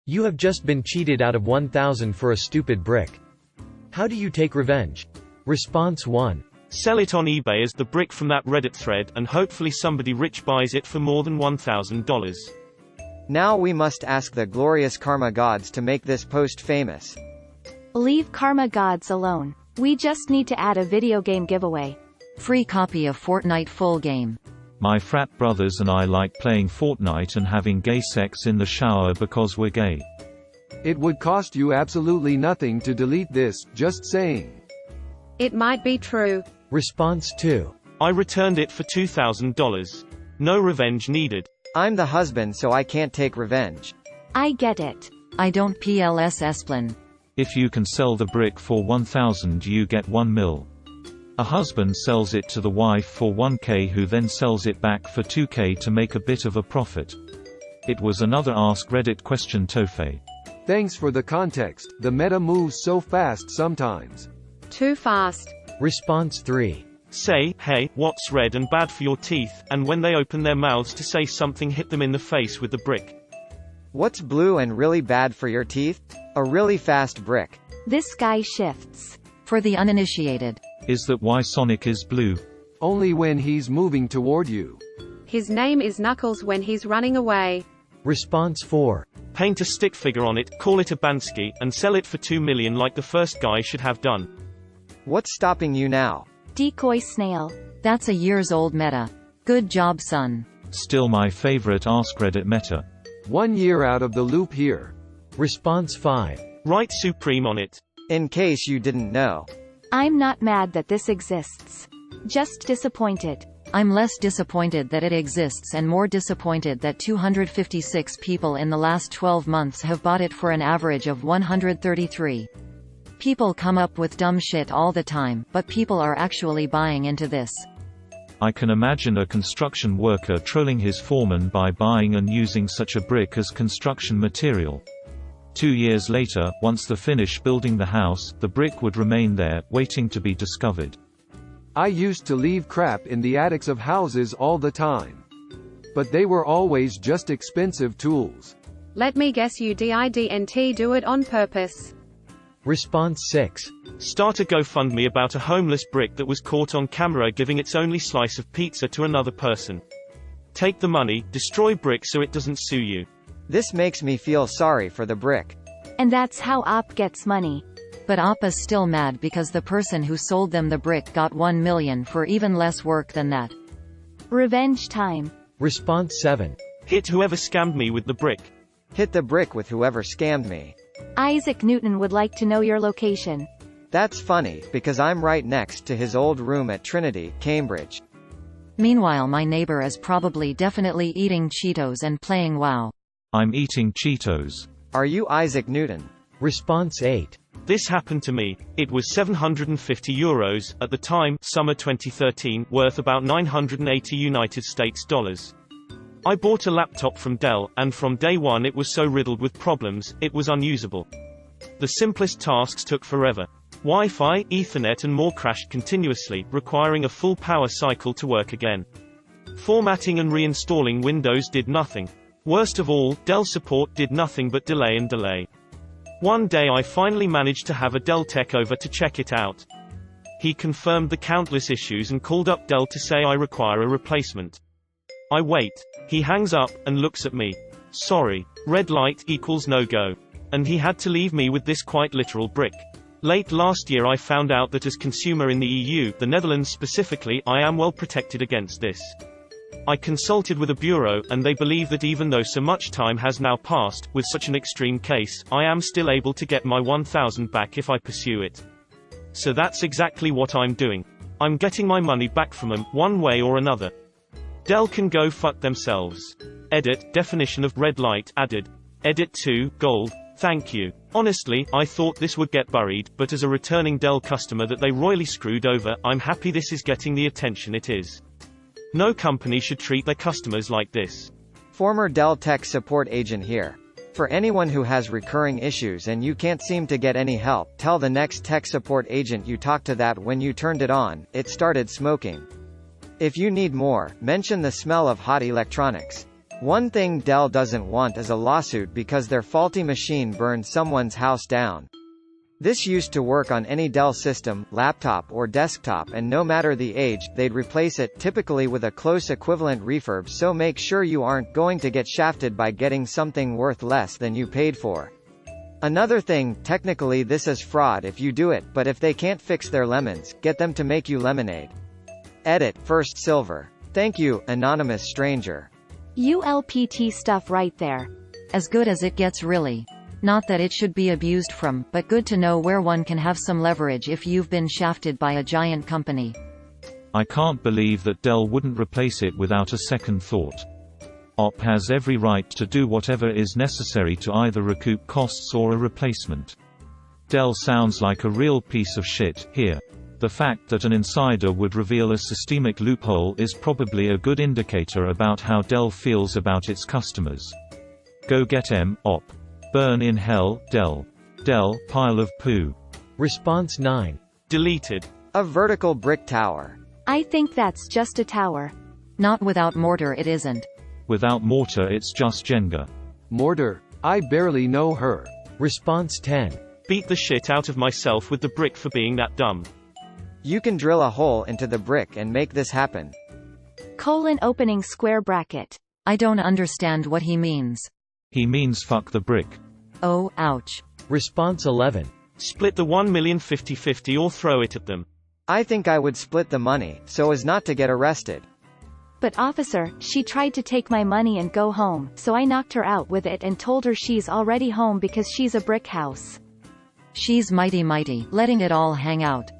You have just been cheated out of 1,000 for a stupid brick. How do you take revenge? Response 1. Sell it on eBay as the brick from that Reddit thread and hopefully somebody rich buys it for more than $1,000. Now we must ask the glorious karma gods to make this post famous. Leave karma gods alone. We just need to add a video game giveaway. Free copy of Fortnite full game. My frat brothers and I like playing Fortnite and having gay sex in the shower because we're gay. It would cost you absolutely nothing to delete this, just saying. It might be true. Response 2. I returned it for $2,000. No revenge needed. I'm the husband so I can't take revenge. I get it. I don't PLS Esplin. If you can sell the brick for 1,000 you get 1 mil. A husband sells it to the wife for 1k who then sells it back for 2k to make a bit of a profit. It was another Ask Reddit question Tofe. Thanks for the context, the meta moves so fast sometimes. Too fast. Response 3. Say, hey, what's red and bad for your teeth, and when they open their mouths to say something hit them in the face with the brick. What's blue and really bad for your teeth? A really fast brick. This guy shifts. For the uninitiated. Is that why Sonic is blue? Only when he's moving toward you. His name is Knuckles when he's running away. Response 4. Paint a stick figure on it, call it a Bansky, and sell it for $2 million like the first guy should have done. What's stopping you now? Decoy snail. That's a years old meta. Good job son. Still my favorite Ask Reddit meta. 1 year out of the loop here. Response 5. Write Supreme on it. In case you didn't know. I'm not mad that this exists. Just disappointed. I'm less disappointed that it exists and more disappointed that 256 people in the last 12 months have bought it for an average of 133. People come up with dumb shit all the time, but people are actually buying into this. I can imagine a construction worker trolling his foreman by buying and using such a brick as construction material. 2 years later, once they finish building the house, the brick would remain there, waiting to be discovered. I used to leave crap in the attics of houses all the time. But they were always just expensive tools. Let me guess, you didn't do it on purpose. Response 6. Start a GoFundMe about a homeless brick that was caught on camera giving its only slice of pizza to another person. Take the money, destroy brick so it doesn't sue you. This makes me feel sorry for the brick. And that's how Op gets money. But Op is still mad because the person who sold them the brick got 1 million for even less work than that. Revenge time. Response 7. Hit whoever scammed me with the brick. Hit the brick with whoever scammed me. Isaac Newton would like to know your location. That's funny, because I'm right next to his old room at Trinity, Cambridge. Meanwhile my neighbor is probably definitely eating Cheetos and playing WoW. I'm eating Cheetos. Are you Isaac Newton? Response 8. This happened to me. It was €750, at the time, summer 2013, worth about 980 United States dollars. I bought a laptop from Dell, and from day one it was so riddled with problems, it was unusable. The simplest tasks took forever. Wi-Fi, Ethernet and more crashed continuously, requiring a full power cycle to work again. Formatting and reinstalling Windows did nothing. Worst of all, Dell support did nothing but delay and delay. One day I finally managed to have a Dell tech over to check it out. He confirmed the countless issues and called up Dell to say I require a replacement. I wait. He hangs up, and looks at me. Sorry. Red light equals no-go. And he had to leave me with this quite literal brick. Late last year I found out that as consumer in the EU, the Netherlands specifically, I am well protected against this. I consulted with a bureau, and they believe that even though so much time has now passed, with such an extreme case, I am still able to get my 1,000 back if I pursue it. So that's exactly what I'm doing. I'm getting my money back from them, one way or another. Dell can go fuck themselves. Edit, definition of red light, added. Edit 2, gold, thank you. Honestly, I thought this would get buried, but as a returning Dell customer that they royally screwed over, I'm happy this is getting the attention it is. No company should treat their customers like this. Former Dell tech support agent here. For anyone who has recurring issues and you can't seem to get any help, tell the next tech support agent you talked to that when you turned it on, it started smoking. If you need more, mention the smell of hot electronics. One thing Dell doesn't want is a lawsuit because their faulty machine burned someone's house down. This used to work on any Dell system, laptop or desktop, and no matter the age, they'd replace it, typically with a close equivalent refurb, so make sure you aren't going to get shafted by getting something worth less than you paid for. Another thing, technically this is fraud if you do it, but if they can't fix their lemons, get them to make you lemonade. Edit, First Silver. Thank you, anonymous stranger. ULPT stuff right there. As good as it gets, really. Not that it should be abused from, but good to know where one can have some leverage if you've been shafted by a giant company. I can't believe that Dell wouldn't replace it without a second thought. OP has every right to do whatever is necessary to either recoup costs or a replacement. Dell sounds like a real piece of shit here. The fact that an insider would reveal a systemic loophole is probably a good indicator about how Dell feels about its customers. Go get OP. Burn in hell, Dell. Dell, pile of poo. Response 9. Deleted. A vertical brick tower. I think that's just a tower. Not without mortar, it isn't. Without mortar, it's just Jenga. Mortar. I barely know her. Response 10. Beat the shit out of myself with the brick for being that dumb. You can drill a hole into the brick and make this happen. Opening square bracket. I don't understand what he means. He means fuck the brick. Oh, ouch. Response 11. Split the 1 million 50-50 or throw it at them. I think I would split the money, so as not to get arrested. But officer, she tried to take my money and go home, so I knocked her out with it and told her she's already home because she's a brick house. She's mighty, letting it all hang out.